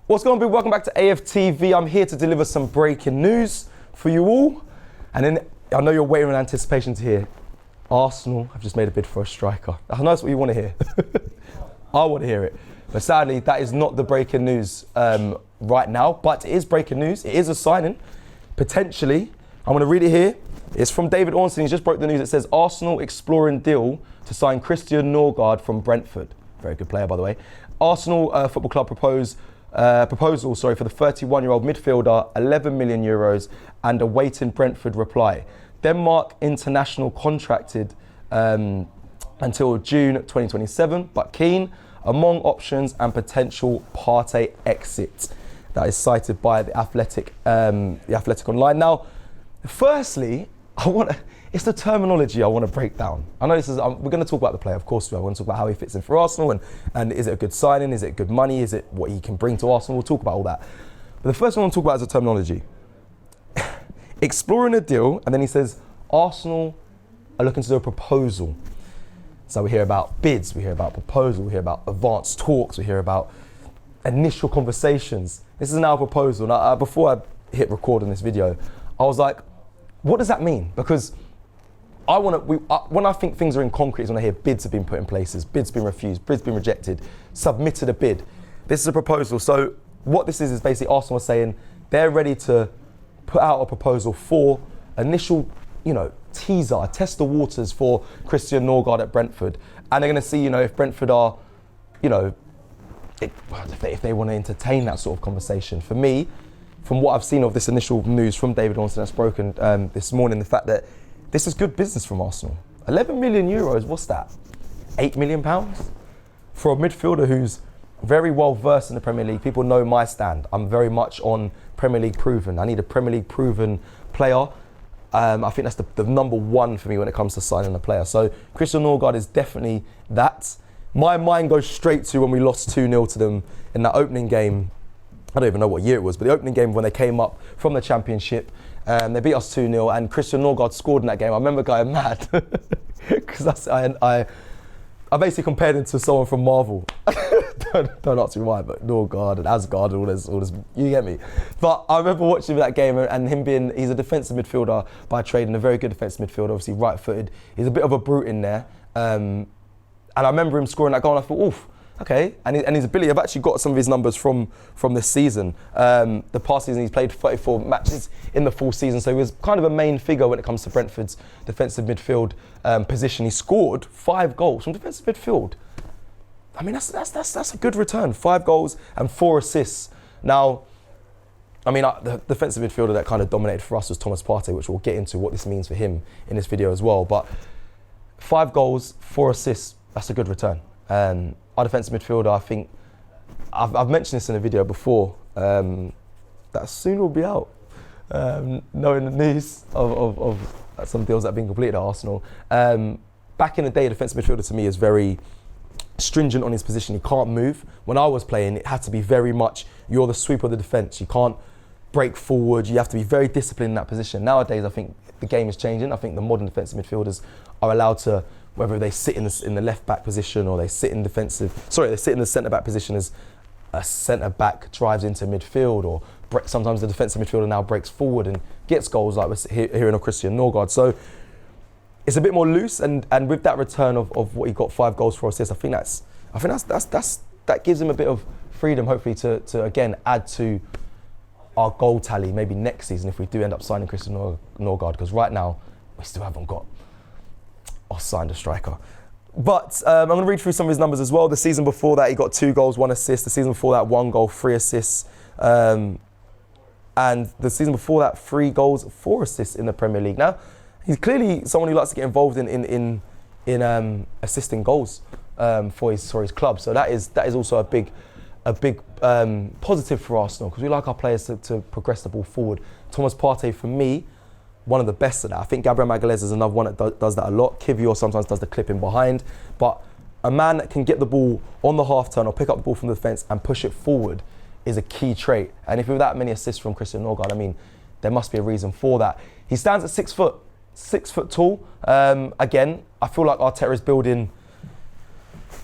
What's going on, people? Welcome back to AFTV. I'm here to deliver some breaking news for you all. And then I know you're waiting in anticipation to hear Arsenal have just made a bid for a striker. I know that's what you want to hear. I want to hear it. But sadly, that is not the breaking news right now. But it is breaking news. It is a signing. Potentially. I'm going to read it here. It's from David Ornstein. He just broke the news. It says, Arsenal exploring deal to sign Christian Norgaard from Brentford. Very good player, by the way. Arsenal Football Club proposal for the 31-year-old midfielder, 11 million euros, and awaiting Brentford reply. Denmark international contracted until June 2027, but keen among options and potential Partey exit. That is cited by the Athletic Online. Now, firstly, it's the terminology I want to break down. I know we're going to talk about the player, of course we are. We're going to talk about how he fits in for Arsenal and is it a good signing, is it good money, is it what he can bring to Arsenal? We'll talk about all that. But the first one I want to talk about is the terminology. Exploring a deal, and then he says, Arsenal are looking to do a proposal. So we hear about bids, we hear about proposal, we hear about advanced talks, we hear about initial conversations. This is now a proposal. Now, before I hit record on this video, I was like, what does that mean? Because when I think things are in concrete, is when I hear bids have been put in places, bids been refused, bids been rejected, submitted a bid. This is a proposal. So what this is basically Arsenal saying they're ready to put out a proposal for initial, teaser, test the waters for Christian Norgaard at Brentford. And they're going to see, if Brentford are, if they want to entertain that sort of conversation. For me, from what I've seen of this initial news from David Ornstein that's broken this morning, the fact that this is good business from Arsenal. 11 million euros, what's that? £8 million? For a midfielder who's very well versed in the Premier League. People know my stand. I'm very much on Premier League proven. I need a Premier League proven player. I think that's the number one for me when it comes to signing a player. So Christian Norgaard is definitely that. My mind goes straight to when we lost 2-0 to them in that opening game. I don't even know what year it was, but the opening game when they came up from the Championship, they beat us 2-0 and Christian Norgaard scored in that game. I remember going mad because I basically compared him to someone from Marvel. don't ask me why, but Norgaard and Asgard and all this, you get me. But I remember watching that game and him he's a defensive midfielder by trade and a very good defensive midfielder, obviously right-footed. He's a bit of a brute in there. And I remember him scoring that goal and I thought, oof. Okay, and his ability, I've actually got some of his numbers from this season. The past season, he's played 34 matches in the full season, so he was kind of a main figure when it comes to Brentford's defensive midfield position. He scored 5 goals from defensive midfield. I mean, that's a good return. 5 goals and 4 assists. Now, I mean, the defensive midfielder that kind of dominated for us was Thomas Partey, which we'll get into what this means for him in this video as well. But 5 goals, 4 assists, that's a good return. Our defensive midfielder, I think, I've mentioned this in a video before, that soon will be out. Knowing the news of some deals that have been completed at Arsenal. Back in the day, a defensive midfielder to me is very stringent on his position. He can't move. When I was playing, it had to be very much, you're the sweeper of the defence. You can't break forward. You have to be very disciplined in that position. Nowadays, I think the game is changing. I think the modern defensive midfielders are allowed to, whether they sit in the left back position or they sit in they sit in the centre back position as a centre back drives into midfield, or sometimes the defensive midfielder now breaks forward and gets goals like we're hearing of Christian Norgaard. So it's a bit more loose, and with that return of what he got, 5 goals, 4 assists, I think that gives him a bit of freedom, hopefully to again add to our goal tally maybe next season if we do end up signing Christian Norgaard, because right now we still haven't got signed a striker. But I'm going to read through some of his numbers as well. The season before that, he got 2 goals, 1 assist. The season before that, 1 goal, 3 assists. And the season before that, 3 goals, 4 assists in the Premier League. Now, he's clearly someone who likes to get involved in assisting goals for his club. So that is also a big positive for Arsenal, because we like our players to progress the ball forward. Thomas Partey, for me, one of the best at that. I think Gabriel Magalhaes is another one that does that a lot. Kivior sometimes does the clipping behind. But a man that can get the ball on the half turn or pick up the ball from the defence and push it forward is a key trait. And if with that many assists from Christian Norgaard, I mean, there must be a reason for that. He stands at 6 foot tall. Again, I feel like Arteta is building,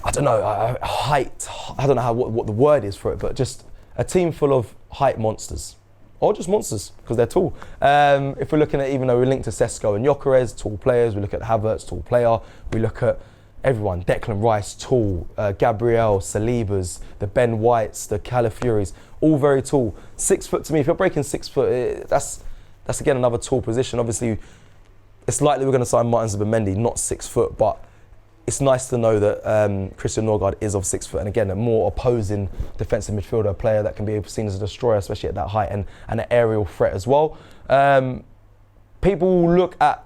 I don't know, height. I don't know what the word is for it, but just a team full of height monsters. Or just monsters, because they're tall. If we're looking at, even though we're linked to Sesko and Gyökeres, tall players, we look at Havertz, tall player, we look at everyone, Declan Rice, tall, Gabriel, Salibas, the Ben Whites, the Calafiores, all very tall. 6 foot to me, if you're breaking 6 foot, that's again another tall position. Obviously, it's likely we're going to sign Martin Zubimendi, not 6 foot, but it's nice to know that Christian Norgaard is of 6 foot, and again, a more opposing defensive midfielder, a player that can be seen as a destroyer, especially at that height, and an aerial threat as well. People will look at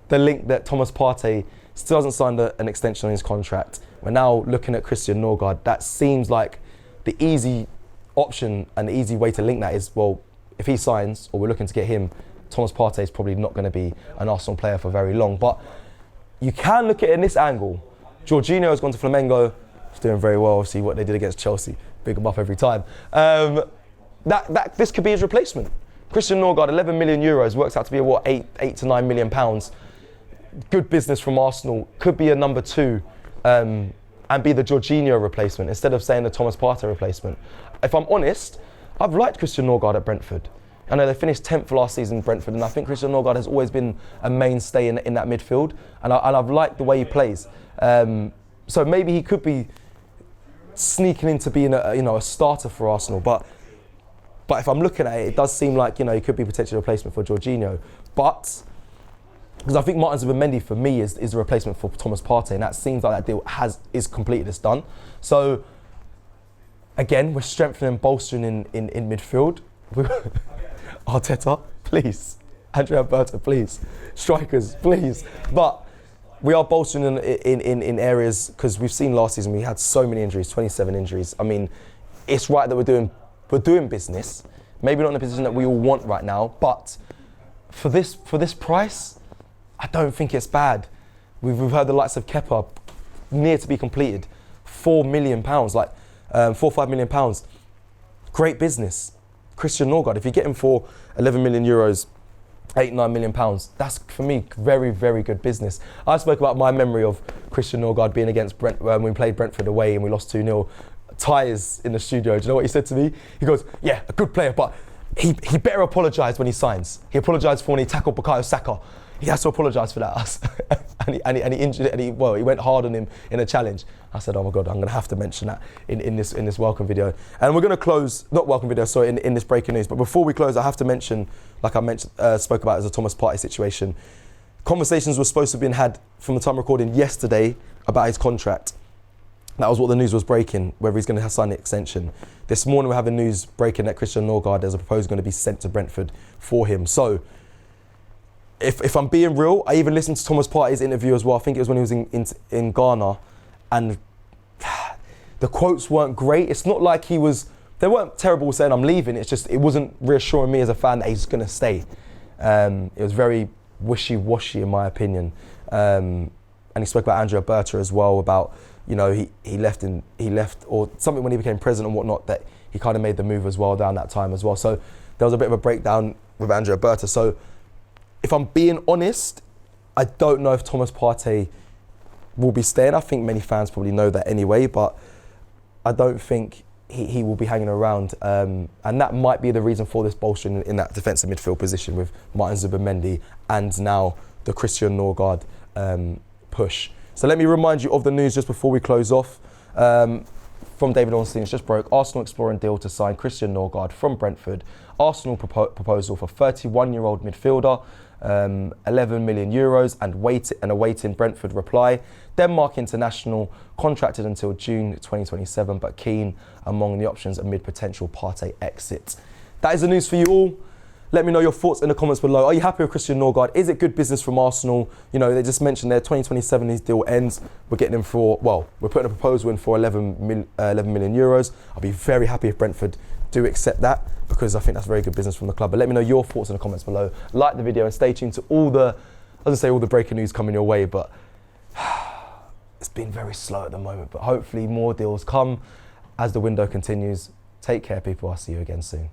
the link that Thomas Partey still hasn't signed an extension on his contract. We're now looking at Christian Norgaard. That seems like the easy option and the easy way to link that is, well, if he signs, or we're looking to get him, Thomas Partey is probably not going to be an Arsenal player for very long. But you can look at it in this angle. Jorginho has gone to Flamengo. He's doing very well. See what they did against Chelsea. Big him up every time. This could be his replacement. Christian Norgaard, 11 million euros, works out to be what, 8 to 9 million pounds. Good business from Arsenal. Could be a number 2 and be the Jorginho replacement instead of saying the Thomas Partey replacement. If I'm honest, I've liked Christian Norgaard at Brentford. I know they finished 10th last season, Brentford, and I think Christian Norgaard has always been a mainstay in that midfield, and I've liked the way he plays. So maybe he could be sneaking into being a starter for Arsenal. But if I'm looking at it, it does seem like he could be potentially a replacement for Jorginho. But because I think Martin Zubimendi for me is the replacement for Thomas Partey, and that seems like that deal is completed, it's done. So again, we're strengthening and bolstering in midfield. Arteta, please. Andrea Berta, please. Strikers, please. But we are bolstering in areas, because we've seen last season we had so many injuries, 27 injuries. I mean, it's right that we're doing business. Maybe not in the position that we all want right now, but for this price, I don't think it's bad. We've heard the likes of Kepa near to be completed, £4 million, like 4 or 5 million pounds. Great business. Christian Norgaard, if you get him for 11 million euros, 8, 9 million pounds, that's for me very, very good business. I spoke about my memory of Christian Norgaard being against when we played Brentford away and we lost 2-0. Ty is in the studio. Do you know what he said to me? He goes, yeah, a good player, but he better apologise when he signs. He apologised for when he tackled Bukayo Saka. He has to apologise for that. and he injured it, and he went hard on him in a challenge. I said, oh my God, I'm going to have to mention that in this welcome video. And we're going to close, not welcome video, sorry, in this breaking news. But before we close, I have to mention, like I spoke about as a Thomas Partey situation, conversations were supposed to have been had from the time recording yesterday about his contract. That was what the news was breaking, whether he's going to sign the extension. This morning we're having news breaking that Christian Norgaard, there's a proposal going to be sent to Brentford for him. So, if I'm being real, I even listened to Thomas Partey's interview as well. I think it was when he was in Ghana, and the quotes weren't great. It's not like they weren't terrible saying I'm leaving. It's just, it wasn't reassuring me as a fan that he's going to stay. It was very wishy-washy in my opinion. And he spoke about Andrea Berta as well, about, he left or something when he became president and whatnot, that he kind of made the move as well down that time as well. So there was a bit of a breakdown with Andrea Berta. So if I'm being honest, I don't know if Thomas Partey will be staying. I think many fans probably know that anyway, but I don't think he will be hanging around. And that might be the reason for this bolstering in that defensive midfield position with Martin Zubimendi and now the Christian Norgaard push. So let me remind you of the news just before we close off. From David Ornstein, it's just broke. Arsenal exploring deal to sign Christian Norgaard from Brentford. Arsenal proposal for 31-year-old midfielder, 11 million euros and awaiting Brentford reply. Denmark international, contracted until June 2027, but keen among the options amid potential Partey exit. That is the news for you all. Let me know your thoughts in the comments below. Are you happy with Christian Norgaard? Is it good business from Arsenal? They just mentioned there 2027 his deal ends. We're getting him we're putting a proposal in for 11 million euros. I'll be very happy if Brentford do accept that, because I think that's very good business from the club. But let me know your thoughts in the comments below. Like the video and stay tuned to all the breaking news coming your way, but it's been very slow at the moment. But hopefully more deals come as the window continues. Take care, people. I'll see you again soon.